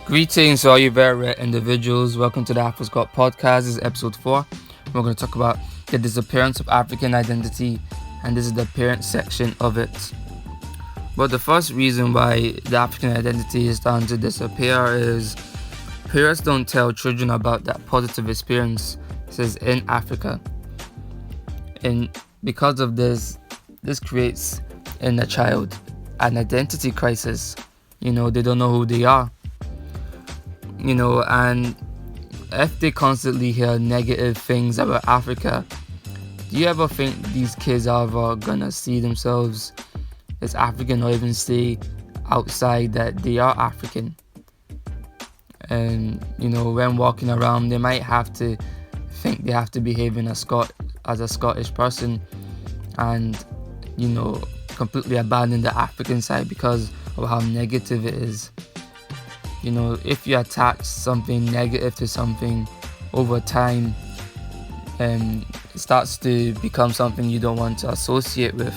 Greetings to all you very rare individuals. Welcome to the Afro-Scot podcast. This is episode 4. We're going to talk about the disappearance of African identity, and this is the parent section of it. But the first reason why the African identity is starting to disappear is parents don't tell children about that positive experiences in Africa. And because of this creates in the child an identity crisis. They don't know who they are. And if they constantly hear negative things about Africa, do you ever think these kids are ever gonna see themselves as African or even say outside that they are African? And when walking around, they might have to think they have to behave as a Scottish person, and completely abandon the African side because of how negative it is. If you attach something negative to something over time, it starts to become something you don't want to associate with.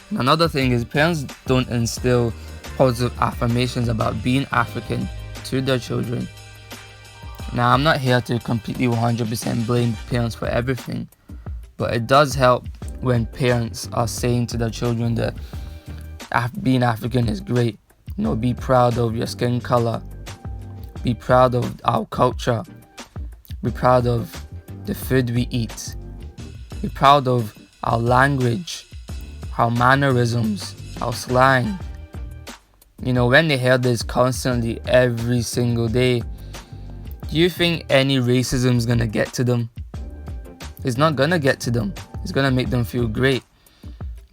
And another thing is parents don't instill positive affirmations about being African to their children. Now, I'm not here to completely 100% blame parents for everything, but it does help when parents are saying to their children that being African is great. Be proud of your skin color. Be proud of our culture. Be proud of the food we eat. Be proud of our language, our mannerisms, our slang. When they hear this constantly every single day, do you think any racism is gonna get to them? It's not gonna get to them. It's gonna make them feel great.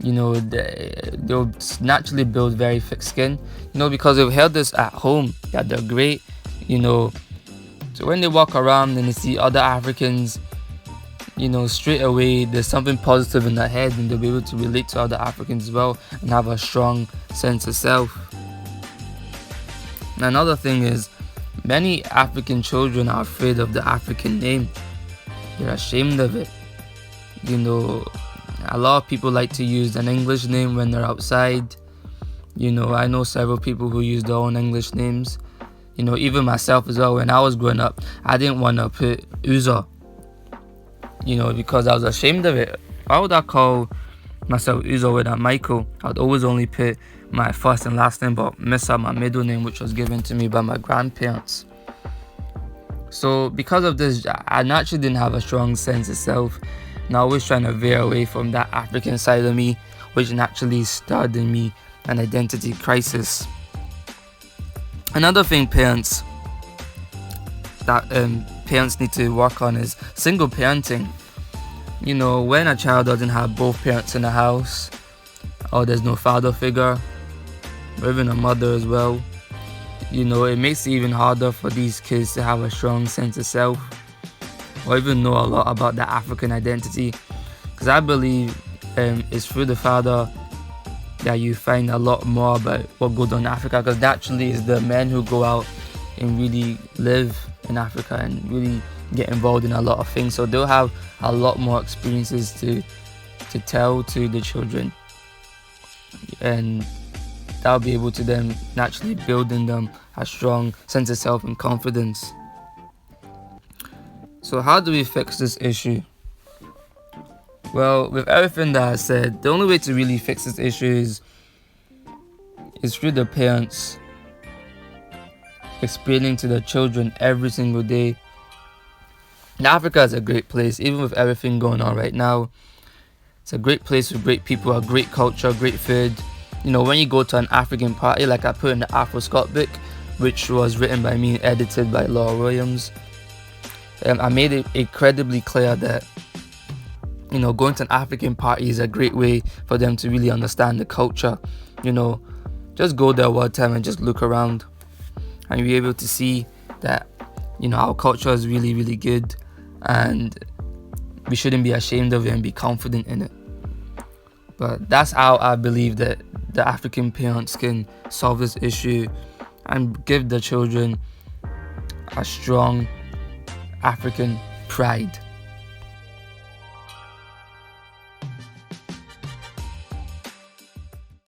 They'll naturally build very thick skin, because they've heard this at home, that they're great, So when they walk around and they see other Africans, straight away there's something positive in their head, and they'll be able to relate to other Africans as well and have a strong sense of self. And another thing is, many African children are afraid of the African name. They're ashamed of it. A lot of people like to use an English name when they're outside. I know several people who use their own English names. Even myself as well, when I was growing up, I didn't want to put Uzo, because I was ashamed of it. Why would I call myself Uzo without Michael? I'd always only put my first and last name, but miss out my middle name, which was given to me by my grandparents. So because of this, I naturally didn't have a strong sense of self. And I was trying to veer away from that African side of me, which naturally started in me an identity crisis. Another thing parents need to work on is single parenting. When a child doesn't have both parents in the house, or there's no father figure, or even a mother as well, it makes it even harder for these kids to have a strong sense of self, or even know a lot about the African identity, because I believe it's through the father that you find a lot more about what goes on in Africa, because naturally it's the men who go out and really live in Africa and really get involved in a lot of things, so they'll have a lot more experiences to tell to the children, and that'll be able to then naturally build in them a strong sense of self and confidence. So how do we fix this issue? Well, with everything that I said, the only way to really fix this issue is through the parents explaining to their children every single day. And Africa is a great place, even with everything going on right now. It's a great place with great people, a great culture, great food. When you go to an African party, like I put in the Afro-Scot book, which was written by me and edited by Laura Williams, I made it incredibly clear that going to an African party is a great way for them to really understand the culture. Just go there one time and just look around, and you'll be able to see that our culture is really, really good, and we shouldn't be ashamed of it and be confident in it. But that's how I believe that the African parents can solve this issue and give the children a strong African pride.